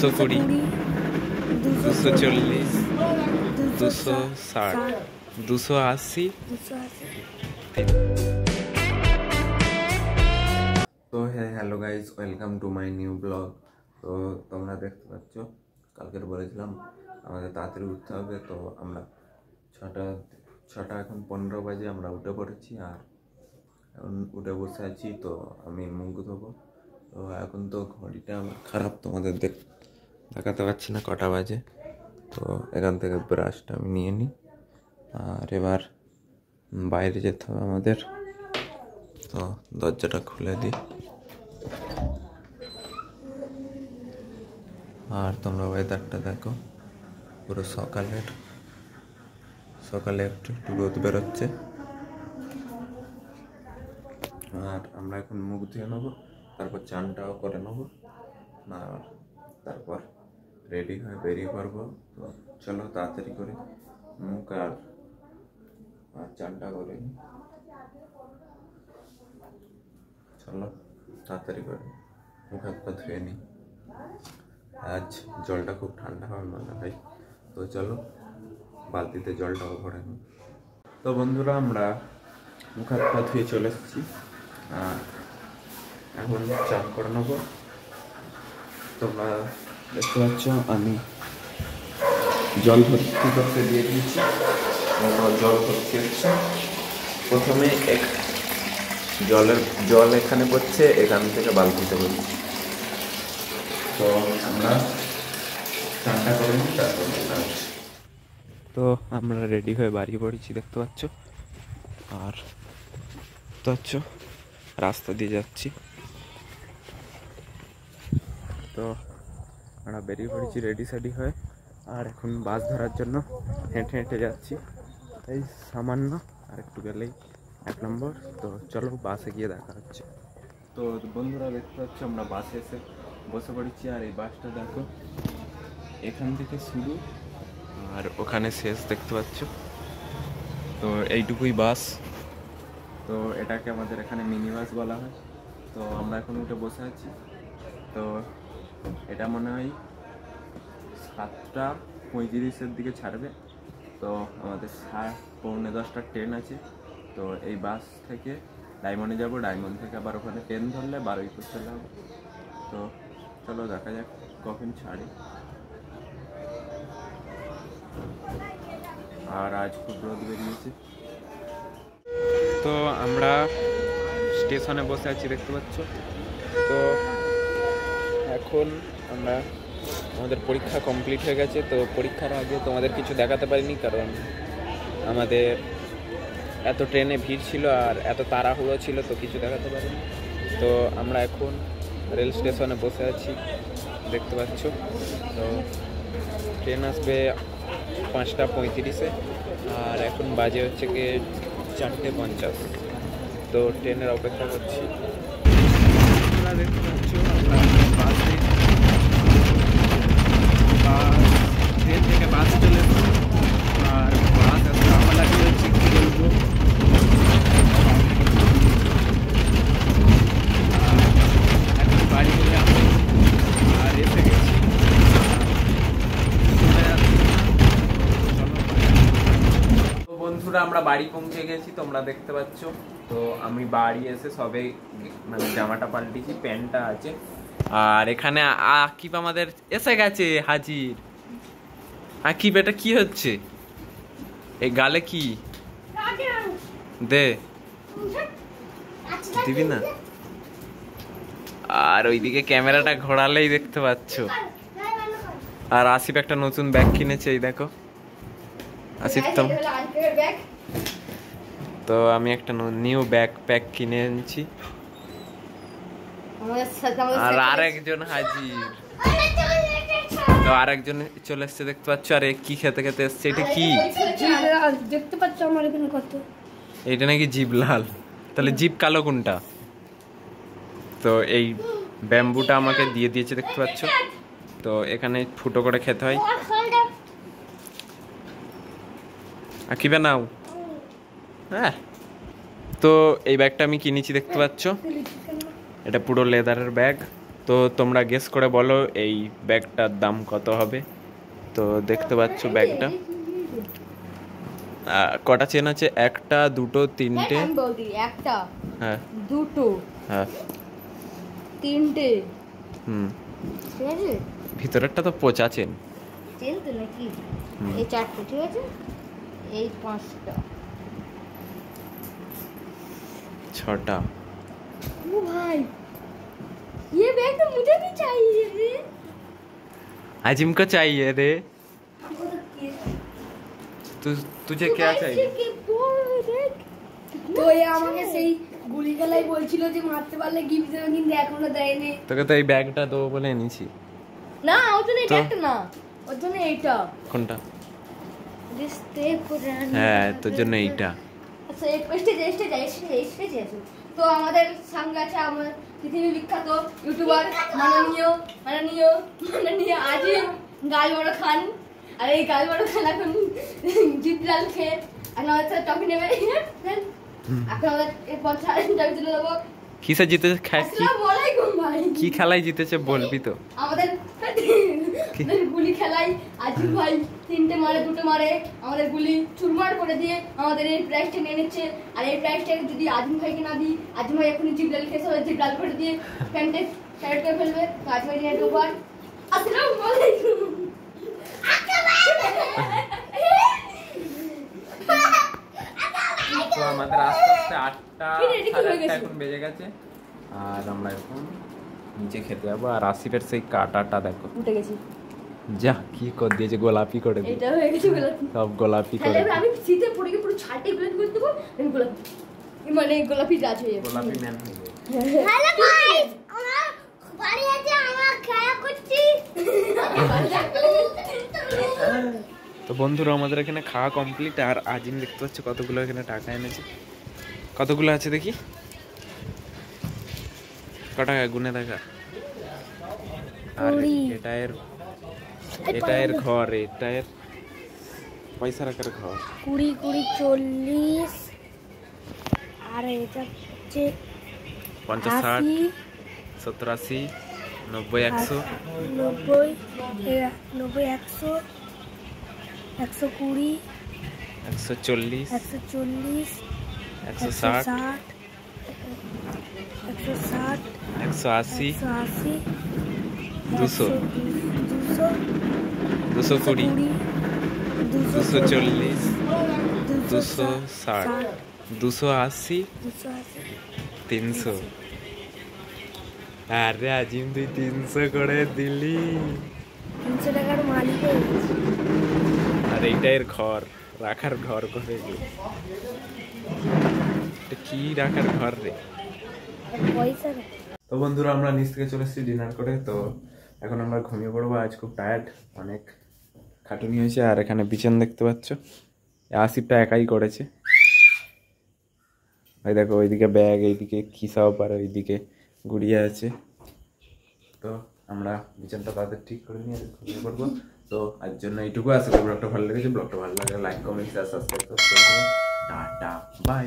220, 240, 260, 280। তো hello guys, welcome to my new blog. তো তোমরা দেখতে পাচ্ছ, কালকে বলেছিলাম আমাদের তাড়াতাড়ি উঠতে হবে। তো আমরা ছটা এখন 15 বাজে আমরা উঠে পড়েছি, আর এখন উঠে বসে আছি। তো আমি মুখ ধোবো। তো এখন তো ঘড়িটা আমার খারাপ, তোমাদের দেখাতে পারছি না কটা বাজে। তো এখান থেকে ব্রাশটা আমি নিয়ে নিই, আর এবার বাইরে যেতে হবে আমাদের। তো দরজাটা খুলে দিই, আর তোমরা ওয়েদারটা দেখো, পুরো সকালে একটু রোদ বেরোচ্ছে। আর আমরা এখন মুখ ধুয়ে নেবো, তারপর চানটাও করে নেবো, আর তারপর রেডি হয়ে বেরিয়ে পড়বো। তো চলো তাড়াতাড়ি করে মুখ আর চানটা করে নিই। চলো তাড়াতাড়ি করে মুখ হাত পা ধুয়ে নিই। আজ জলটা খুব ঠান্ডা হবে মনে হয়। তো চলো বালতিতে জলটাও ভরে নিই। তো বন্ধুরা, আমরা মুখ হাত পা ধুয়ে চলে এসেছি, আর এখন চান করে নেবো। তোমরা দেখতে পাচ্ছ আমি জল ভর্তি করতে দিয়ে দিয়েছি। জল ভর্তি হচ্ছে, প্রথমে জল এখানে পড়ছে, এখান থেকে বালতিতে পড়ছে। তো আমরা ঠান্ডা করে নিই, তারপর তো আমরা রেডি হয়ে বাড়ি পড়েছি, দেখতে পাচ্ছ। আর দেখতে পাচ্ছ রাস্তা দিয়ে যাচ্ছি। তো আমরা বেরিয়ে পড়েছি রেডি সেডি হয়ে, আর এখন বাস ধরার জন্য হেঁটে হেঁটে যাচ্ছি। এই সামান্য আর একটু গেলেই 1 নম্বর। তো চলো বাসে গিয়ে দেখা হচ্ছে। তো বন্ধুরা দেখতে পাচ্ছ আমরা বাসে এসে বসে পড়েছি, আর এই বাসটা দেখো এখান থেকে শুরু আর ওখানে শেষ, দেখতে পাচ্ছ। তো এইটুকুই বাস। তো এটাকে আমাদের এখানে মিনি বাস বলা হয়। তো আমরা এখন উঠে বসে আছি। তো এটা মনে হয় 7:35 দিকে ছাড়বে। তো আমাদের 9:45 ট্রেন আছে। তো এই বাস থেকে ডায়মন্ডে যাব, ডায়মন্ড থেকে আবার ওখানে ট্রেন ধরলে 12:20 চলে যাবো। তো চলো দেখা যাক কখন ছাড়ি। আর আজ খুব রোদ বেরিয়েছে। তো আমরা স্টেশনে বসে আছি, দেখতে পাচ্ছ। তো এখন আমাদের পরীক্ষা কমপ্লিট হয়ে গেছে। তো পরীক্ষার আগে তোমাদের কিছু দেখাতে পারিনি, কারণ আমাদের এত ট্রেনে ভিড় ছিল আর এত তাড়াহুড়ো ছিল, তো কিছু দেখাতে পারিনি। তো আমরা এখন রেল স্টেশনে বসে আছি, দেখতে পাচ্ছ। তো ট্রেন আসবে 5:35-এ, আর এখন বাজে হচ্ছে কি 4:50। তো ট্রেনের অপেক্ষা করছি। তোমরা দেখতে পাচ্ছ ট্রেন থেকে বাস চলে এসেছে, আর বাস আসতে আমার লাগে হচ্ছে কি বলবো, এখন বাড়ি চলে আসবো আর এসে গেছি। তো বন্ধুরা, আমরা বাড়ি পৌঁছে গেছি, তোমরা দেখতে পাচ্ছ। তো আমি বাড়ি এসে সবে মানে জামাটা পাল্টেছি, প্যান্টটা আছে, আর এখানে আকিব আমাদের এসে গেছে হাজির। আকিব, এটা কি হচ্ছে? এই গালে কি দে দিবি না? আর ওইদিকে ক্যামেরাটা ঘোরালেই দেখতে পাচ্ছ। আর আসিফ একটা নতুন ব্যাগ কিনেছে, এই দেখো আসিফ। তো আমি একটা নিউ ব্যাকপ্যাক কিনে এনেছি, আর আরেকজন হাজির। তো আরেকজন চলে এসছে, দেখতে পাচ্ছ। আর কি খেতে খেতে এসছে, এটা কি দেখতে পাচ্ছ আমার এখানে কত? এটা নাকি জিবলাল। তাহলে জিপ কালো কোনটা? তো এই ব্যাম্বুটা আমাকে দিয়ে দিয়েছে, দেখতে পাচ্ছ। তো এখানে ফুটো করে খেতে হয়। আকিবে নাও। হ্যাঁ, তো এই ব্যাগটা আমি কিনেছি, দেখতে পাচ্ছ। এটা পুরো লেদারের ব্যাগ, তো তোমরা গেস করে বলো এই ব্যাগটার দাম কত হবে। তো দেখতে পাচ্ছ ব্যাগটা কটা চেন আছে, একটা দুটো তিনটে, আমি বলছি একটা হ্যাঁ দুটো হ্যাঁ তিনটে, ঠিক আছে? ভিতরেরটা তো পচা চেন। চেন তো নাকি? এই চারটে, ঠিক আছে? এই পাঁচটা, ছটা। ओ भाई ये बैग तो मुझे भी चाहिए रे। आजिम को चाहिए रे। तुझे क्या चाहिए? তো এ আমাকে সেই গুলি খেলাই বলছিল যে মারতে পারলে গিফট দেবে, কিন্তু এখনো দেয়নি। তোকে তো এই ব্যাগটা দেবো বলে এনেছি। না ওর জন্য এটা একটা না, ওর জন্য এইটা। কোনটা? রিস্তে পুরানা। হ্যাঁ তোর জন্য এইটা। আচ্ছা স্টেজে আছে। তো আমাদের সঙ্গে আছে আমার পৃথিবী বিখ্যাত ইউটিউবার মাননীয় আজিম গালবড় খান। আর এই গালবড় খান এখন জিতলাল খেয়ে এখন আমাদের সাথে টপি নেবে। এখন আমাদের এই 50 টাকা তুলে দেবো। কিসে জিতেছে? আসসালামু আলাইকুম ভাই। কি খেলায় জিতেছে বলবি তো? আমাদের গুলি খেলাই আজিম ভাই 3টে মারে 2টে মারে আমাদের গুলি চুরমার করে দিয়ে আমাদের এই প্রাইজটা নিয়ে নিচ্ছে। আর এই প্রাইজটা যদি আজিম ভাইকে না দিই, আজিম ভাই এখনই জিবলাল খেয়েছে, জিবলাল করে দিয়ে প্যান্টে শার্ট করে ফেলবে। তো আজিম ভাই নিয়ে উপর। আসসালামু আলাইকুম। তো আমাদের আস্তে আস্তে 8টা 8:30 এখন বেজে গেছে, আর আমরা এখন নিচে খেতে যাবো। আর আসিফের সেই কাটাটা দেখো, উঠে গেছি। যা কি করে দিয়েছে, গোলাপি করে দিয়েছে। এটা হয়ে গেছে গোলাপি, সব গোলাপি করে তাহলে আমি শীতে পড়ে গিয়ে পুরো ছাটে গোলাপি করে দেবো। আমি গোলাপি মানে গোলাপি গাছ হয়ে যাবে, গোলাপি ম্যান হয়ে যাবে। হ্যালো গাইস, আমরা বাড়ি আছে, আমরা খেলা করছি। তো বন্ধুরা আমাদের এখানে খাওয়া কমপ্লিট। আর আজিম দেখতে পাচ্ছ কতগুলো এখানে টাকা এনেছে। কতগুলো আছে দেখি, ক টাকা গুনে দেখা। আর এটা এর ঘর, এটা এর পয়সা রাখার ঘর। 20 20 40 আর এটা হচ্ছে 50 60 70 80 90 100 90 90 100 120 140 140 160 180 200 220 240 260 280 300। আরে আজিম তুই 300 করে দিলি। 300 টাকার মালিক হয়ে গেছি। আর এইটার ঘর, রাখার ঘর করে কি রাখার ঘর রে, পয়সা। তো বন্ধুরা আমরা নিচ থেকে চলে এসেছি ডিনার করে। তো এখন আমরা ঘুমিয়ে পড়বো, আজ খুব টায়ার্ড, অনেক খাটুনি হয়েছে। আর এখানে বিছান দেখতে পাচ্ছ, আসিফটা একাই করেছে। ওই দেখো ওইদিকে ব্যাগ, এইদিকে খিসাও পারে, ওইদিকে গুড়িয়ে আছে। তো আমরা বিছানটা তাদের ঠিক করে নিয়ে ঘুমিয়ে পড়বো। তো আজ জন্য এইটুকু আছে। তো ব্লগটা ভালো লেগেছে, ব্লগটা ভালো লাগলে লাইক কমেন্ট শেয়ার সাবস্ক্রাইব করতে টাটা বাই।